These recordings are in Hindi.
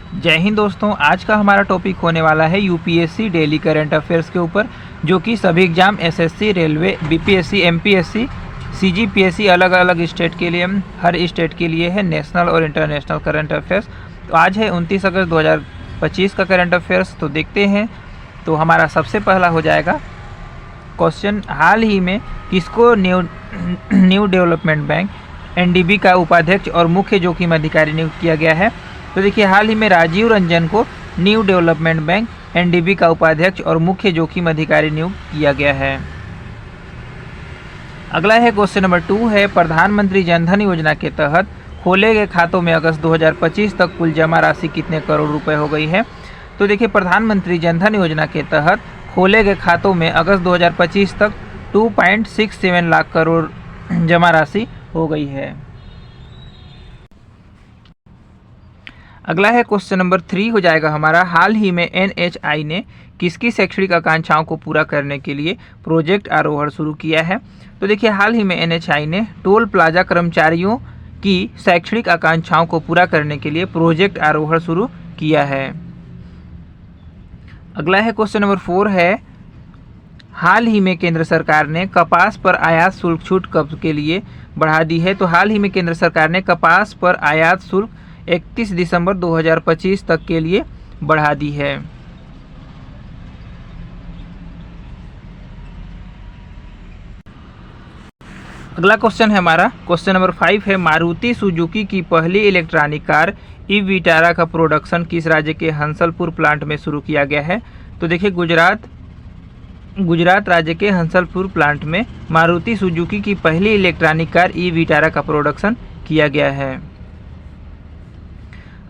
जय हिंद दोस्तों, आज का हमारा टॉपिक होने वाला है यूपीएससी डेली करंट अफेयर्स के ऊपर, जो कि सभी exam SSC, railway, BPSC, MPSC, CGPSC अलग अलग स्टेट के लिए, हर स्टेट के लिए है नेशनल और इंटरनेशनल करंट अफेयर्स। तो आज है 29 अगस्त 2025 का करंट अफेयर्स। तो देखते हैं। तो हमारा सबसे पहला हो जाएगा क्वेश्चन, हाल ही में किसको न्यू डेवलपमेंट बैंक एनडीबी का उपाध्यक्ष और मुख्य जोखिम अधिकारी नियुक्त किया गया है। तो देखिए, हाल ही में राजीव रंजन को न्यू डेवलपमेंट बैंक एनडीबी का उपाध्यक्ष और मुख्य जोखिम अधिकारी नियुक्त किया गया है। अगला है क्वेश्चन नंबर 2 है, प्रधानमंत्री जनधन योजना के तहत खोले गए खातों में अगस्त 2025 तक कुल जमा राशि कितने करोड़ रुपए हो गई है। तो देखिए, प्रधानमंत्री जनधन योजना के तहत खोले गए खातों में अगस्त 2025 तक 2.67 लाख करोड़ जमा राशि हो गई है। अगला है क्वेश्चन नंबर 3 हो जाएगा हमारा, हाल ही में एनएचआई ने किसकी शैक्षणिक आकांक्षाओं को पूरा करने के लिए प्रोजेक्ट आरोहण शुरू किया है। तो देखिए, हाल ही में एनएचआई ने टोल प्लाजा कर्मचारियों की शैक्षणिक आकांक्षाओं को पूरा करने के लिए प्रोजेक्ट आरोहण शुरू किया है। अगला है क्वेश्चन नंबर 4 है, हाल ही में केंद्र सरकार ने कपास पर आयात शुल्क छूट कब के लिए बढ़ा दी है। तो हाल ही में केंद्र सरकार ने कपास पर आयात शुल्क 31 दिसंबर 2025 तक के लिए बढ़ा दी है। अगला क्वेश्चन है हमारा क्वेश्चन नंबर 5 है, मारुति सुजुकी की पहली इलेक्ट्रॉनिक कार ई विटारा का प्रोडक्शन किस राज्य के हंसलपुर प्लांट में शुरू किया गया है। तो देखिए, गुजरात राज्य के हंसलपुर प्लांट में मारुति सुजुकी की पहली इलेक्ट्रॉनिक कार ई विटारा का प्रोडक्शन किया गया है।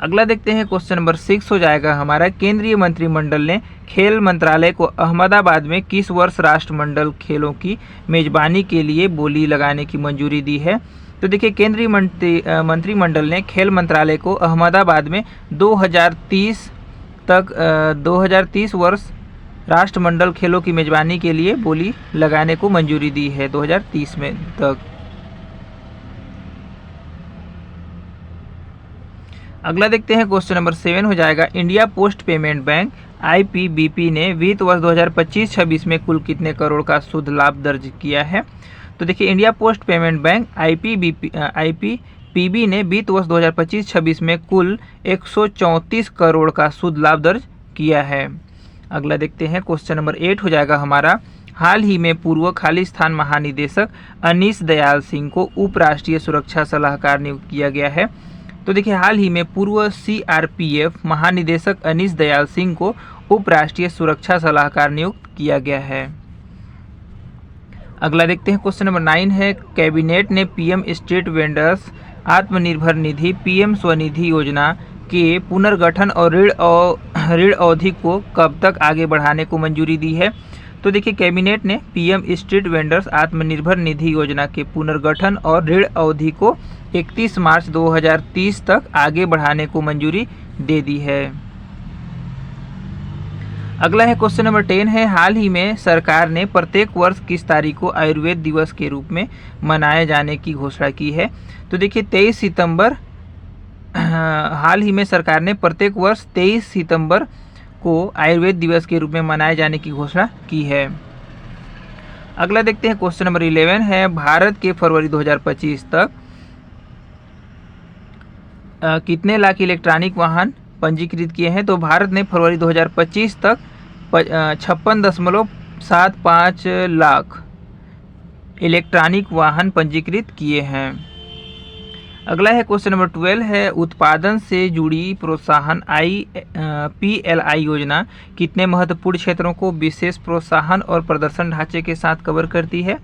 अगला देखते हैं क्वेश्चन नंबर 6 हो जाएगा हमारा, केंद्रीय मंत्रिमंडल ने खेल मंत्रालय को अहमदाबाद में किस वर्ष राष्ट्रमंडल खेलों की मेजबानी के लिए बोली लगाने की मंजूरी दी है। तो देखिए, केंद्रीय मंत्रिमंडल ने खेल मंत्रालय को अहमदाबाद में 2030 वर्ष राष्ट्रमंडल खेलों की मेजबानी के लिए बोली लगाने को मंजूरी दी है 2030 में तक। अगला देखते हैं क्वेश्चन नंबर 7 हो जाएगा, इंडिया पोस्ट पेमेंट बैंक आईपीबीपी ने वित्त वर्ष 2025-26 में कुल कितने करोड़ का शुद्ध लाभ दर्ज किया है। तो देखिए, India post payment bank IPB ने वित्त वर्ष 2025-26 में कुल 134 करोड़ का शुद्ध लाभ दर्ज किया है। अगला देखते हैं क्वेश्चन नंबर 8 हो जाएगा हमारा, हाल ही में पूर्व खालिस्तान महानिदेशक अनीस दयाल सिंह को उप राष्ट्रीय सुरक्षा सलाहकार नियुक्त किया गया है। तो देखिए, हाल ही में पूर्व सीआरपीएफ महानिदेशक अनीस दयाल सिंह को उप राष्ट्रीय सुरक्षा सलाहकार नियुक्त किया गया है। अगला देखते हैं क्वेश्चन नंबर 9 है, कैबिनेट ने PM street vendors Atmanirbhar Nidhi PM Svanidhi योजना के पुनर्गठन और ऋण अवधि को कब तक आगे बढ़ाने को मंजूरी दी है। तो देखिए, कैबिनेट ने PM street vendors Atmanirbhar Nidhi योजना के पुनर्गठन और ऋण अवधि को 31 मार्च 2030 तक आगे बढ़ाने को मंजूरी दे दी है। अगला है क्वेश्चन नंबर 10 है, हाल ही में सरकार ने प्रत्येक वर्ष किस तारीख को आयुर्वेद दिवस के रूप में मनाए जाने की घोषणा की है। तो देखिए, 23 सितंबर, हाल ही में सरकार ने प्रत्येक वर्ष 23 सितंबर को आयुर्वेद दिवस के रूप में मनाए जाने की घोषणा की है। अगला देखते हैं क्वेश्चन नंबर 11 है, भारत के फरवरी 2025 तक कितने लाख इलेक्ट्रॉनिक वाहन पंजीकृत किए हैं। तो भारत ने फरवरी 2025 तक 56.75 लाख इलेक्ट्रॉनिक वाहन पंजीकृत किए हैं। अगला है क्वेश्चन नंबर 12 है, उत्पादन से जुड़ी प्रोत्साहन PLI योजना कितने महत्वपूर्ण क्षेत्रों को विशेष प्रोत्साहन और प्रदर्शन ढांचे के साथ कवर करती है।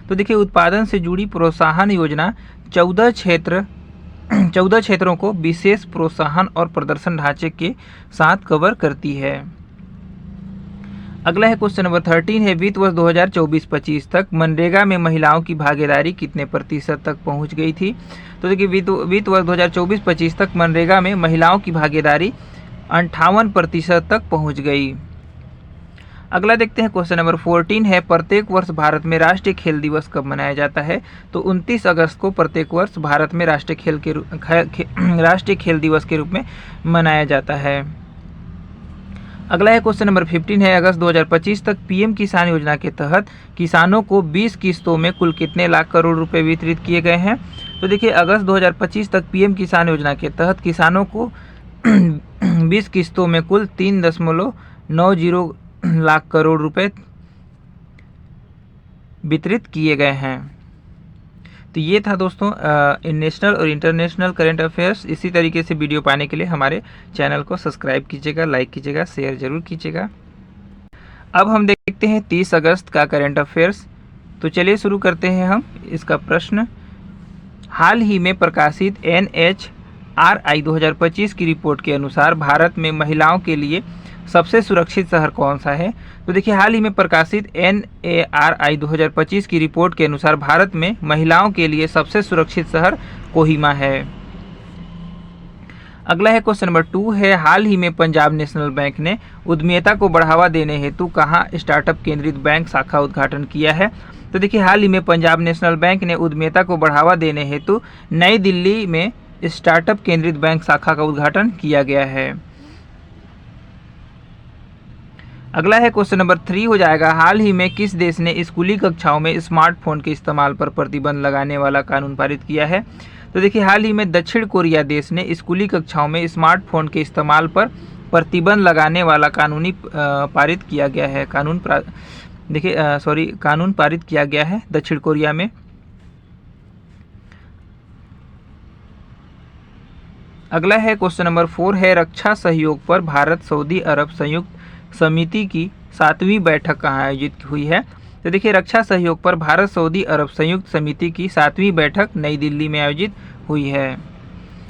तो देखिए, उत्पादन से जुड़ी प्रोत्साहन योजना 14 क्षेत्रों को विशेष प्रोत्साहन और प्रदर्शन ढांचे के साथ कवर करती है। अगला है क्वेश्चन नंबर 13 है, वित्त वर्ष 2024-25 तक मनरेगा में महिलाओं की भागीदारी कितने प्रतिशत तक पहुंच गई थी। तो देखिए, वित्त वर्ष 2024-25 तक मनरेगा में महिलाओं की भागीदारी 58% तक पहुंच गई। अगला देखते हैं क्वेश्चन नंबर 14 है, प्रत्येक वर्ष भारत में राष्ट्रीय खेल दिवस कब मनाया जाता है? तो 29 अगस्त को प्रत्येक वर्ष भारत में राष्ट्रीय खेल दिवस के रूप में मनाया जाता है। अगला है क्वेश्चन नंबर 15 है, अगस्त 2025 तक पीएम किसान योजना के तहत किसानों को 20 किस्तों में कुल कितने लाख करोड़ रुपए वितरित किए गए हैं? तो देखिए अगस्त 2025 तक पीएम किसान योजना के तहत किसानों को 20 किस्तों में कुल 3.90 लाख करोड़ रुपए वितरित किए गए हैं। तो ये था दोस्तों नेशनल और इंटरनेशनल करंट अफेयर्स। इसी तरीके से वीडियो पाने के लिए हमारे चैनल को सब्सक्राइब कीजिएगा, लाइक कीजिएगा, शेयर जरूर कीजिएगा। अब हम देखते हैं 30 अगस्त का करंट अफेयर्स। तो चलिए शुरू करते हैं हम इसका प्रश्न। हाल ही में प्रकाशित NHRI 2025 की रिपोर्ट के अनुसार भारत में महिलाओं के लिए सबसे सुरक्षित शहर कौन सा है? तो देखिए हाल ही में प्रकाशित NARI 2025 की रिपोर्ट के अनुसार भारत में महिलाओं के लिए सबसे सुरक्षित शहर कोहिमा है। अगला है क्वेश्चन नंबर 2 है, हाल ही में पंजाब नेशनल बैंक ने उद्यमिता को बढ़ावा देने हेतु कहाँ स्टार्टअप केंद्रित बैंक शाखा उद्घाटन किया है? तो देखिए हाल ही में पंजाब नेशनल बैंक ने उद्यमिता को बढ़ावा देने हेतु नई दिल्ली में स्टार्टअप केंद्रित बैंक शाखा का उद्घाटन किया गया है। अगला है क्वेश्चन नंबर 3 हो जाएगा, हाल ही में किस देश ने स्कूली कक्षाओं में स्मार्टफोन के इस्तेमाल पर प्रतिबंध लगाने वाला कानून पारित किया है? तो देखिए हाल ही में दक्षिण कोरिया देश ने स्कूली कक्षाओं में स्मार्टफोन के इस्तेमाल पर प्रतिबंध लगाने वाला कानून पारित किया गया है। कानून पारित किया गया है दक्षिण कोरिया में। अगला है क्वेश्चन नंबर 4 है, रक्षा सहयोग पर भारत सऊदी अरब संयुक्त समिति की 7वीं बैठक कहाँ आयोजित हुई है? तो देखिए रक्षा सहयोग पर भारत सऊदी अरब संयुक्त समिति की 7वीं बैठक नई दिल्ली में आयोजित हुई है।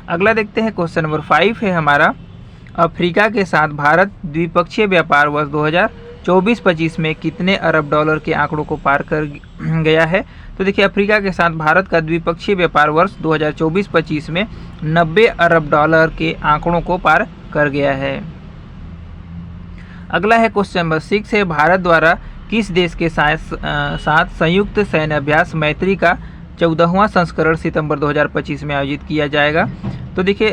अगला देखते हैं क्वेश्चन नंबर 5 है हमारा, अफ्रीका के साथ भारत द्विपक्षीय व्यापार वर्ष 2024-25 में कितने अरब डॉलर के आंकड़ों को पार कर गया है? तो देखिए अफ्रीका के साथ भारत का द्विपक्षीय व्यापार वर्ष 2024-25 में 90 अरब डॉलर के आंकड़ों को पार कर गया है। अगला है क्वेश्चन नंबर 6 है, भारत द्वारा किस देश के साथ संयुक्त सैन्य अभ्यास मैत्री का 14वां संस्करण सितंबर 2025 में आयोजित किया जाएगा? तो देखिए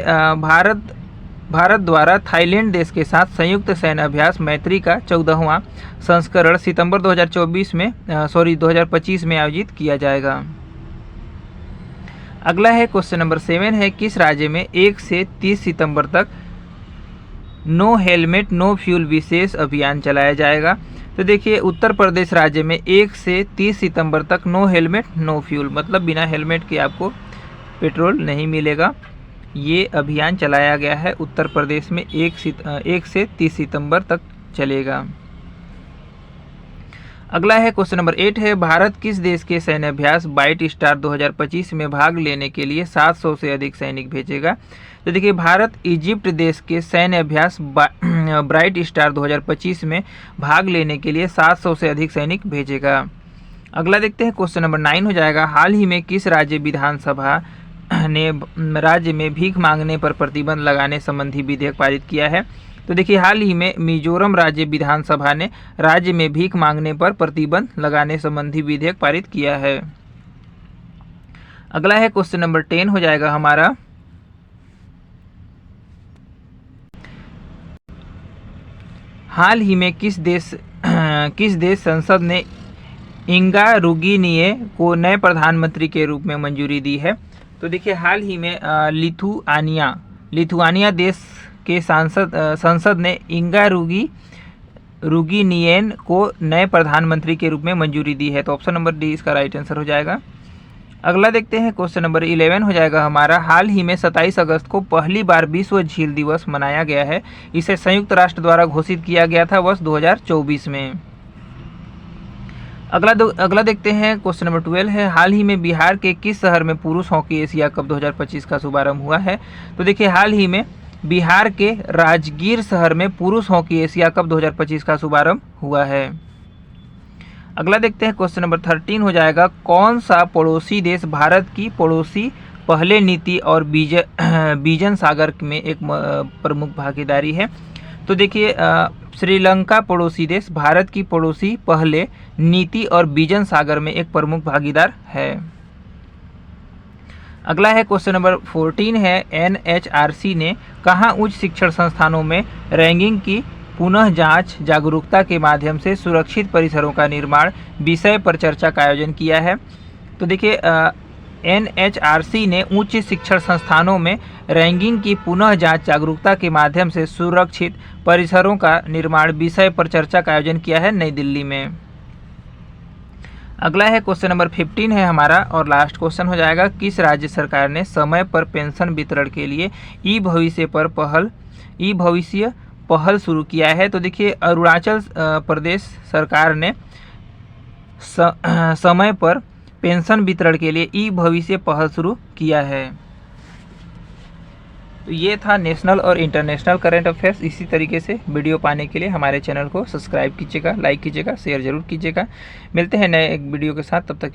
भारत द्वारा थाईलैंड देश के साथ संयुक्त सैन्य अभ्यास मैत्री का 14वां संस्करण सितंबर 2025 में आयोजित किया जाएगा। अगला है क्वेश्चन नंबर 7 है, किस राज्य में 1 से 30 सितंबर तक नो हेलमेट नो फ्यूल विशेष अभियान चलाया जाएगा? तो देखिए उत्तर प्रदेश राज्य में 1 से 30 सितंबर तक नो हेलमेट नो फ्यूल मतलब बिना हेलमेट के आपको पेट्रोल नहीं मिलेगा, ये अभियान चलाया गया है उत्तर प्रदेश में। 1 से 30 सितंबर तक चलेगा। अगला है क्वेश्चन नंबर 8 है, भारत किस देश के सैन्य अभ्यास बाइट स्टार 2025 में भाग लेने के लिए 700 से अधिक सैनिक भेजेगा? तो देखिए भारत इजिप्ट देश के सैन्य अभ्यास ब्राइट स्टार 2025 में भाग लेने के लिए 700 से अधिक सैनिक भेजेगा। अगला देखते हैं क्वेश्चन नंबर 9 हो जाएगा, हाल ही में किस राज्य विधानसभा ने राज्य में भीख मांगने पर प्रतिबंध लगाने संबंधी विधेयक पारित किया है? तो देखिए हाल ही में मिजोरम राज्य विधानसभा ने राज्य में भीख मांगने पर प्रतिबंध लगाने संबंधी विधेयक पारित किया है। अगला है क्वेश्चन नंबर 10 हो जाएगा हमारा, हाल ही में किस देश संसद ने इंगा रुगिनिये को नए प्रधानमंत्री के रूप में मंजूरी दी है? तो देखिए हाल ही में लिथुआनिया देश के संसद ने इंगा रुगिनियन को नए प्रधानमंत्री के रूप में मंजूरी दी है। तो ऑप्शन नंबर डी इसका राइट आंसर हो जाएगा। अगला देखते हैं क्वेश्चन नंबर 11 हो जाएगा हमारा, हाल ही में 27 अगस्त को पहली बार विश्व झील दिवस मनाया गया है, इसे संयुक्त राष्ट्र द्वारा घोषित किया गया था वर्ष 2024 में। अगला देखते हैं क्वेश्चन नंबर 12 है, हाल ही में बिहार के किस शहर में पुरुष हॉकी एशिया कप 2025 का शुभारंभ हुआ है? तो देखिए हाल ही में बिहार के राजगीर शहर में पुरुष हॉकी एशिया कप 2025 का शुभारंभ हुआ है। अगला देखते हैं क्वेश्चन नंबर 13 हो जाएगा, कौन सा पड़ोसी देश भारत की पड़ोसी पहले नीति और विजन सागर में एक प्रमुख भागीदारी है? तो देखिए श्रीलंका पड़ोसी देश भारत की पड़ोसी पहले नीति और विजन सागर में एक प्रमुख भागीदार है। अगला है क्वेश्चन नंबर 14 है NHRC ने कहाँ उच्च शिक्षण संस्थानों में रैंकिंग की पुनः जांच जागरूकता के माध्यम से सुरक्षित परिसरों का निर्माण विषय पर चर्चा का आयोजन किया है। तो देखिए NHRC ने उच्च शिक्षण संस्थानों में रैंकिंग की पुनः जांच जागरूकता के माध्यम से सुरक्षित परिसरों का निर्माण विषय पर चर्चा का आयोजन किया है नई दिल्ली में। अगला है क्वेश्चन नंबर 15 है हमारा और लास्ट क्वेश्चन हो जाएगा, किस राज्य सरकार ने समय पर पेंशन वितरण के लिए ई भविष्य पहल शुरू किया है। तो देखिए अरुणाचल प्रदेश सरकार ने समय पर पेंशन वितरण के लिए ई भविष्य पहल शुरू किया है। तो ये था नेशनल और इंटरनेशनल करंट अफेयर्स। इसी तरीके से वीडियो पाने के लिए हमारे चैनल को सब्सक्राइब कीजिएगा, लाइक कीजिएगा, शेयर जरूर कीजिएगा। मिलते हैं नए एक वीडियो के साथ, तब तक के लिए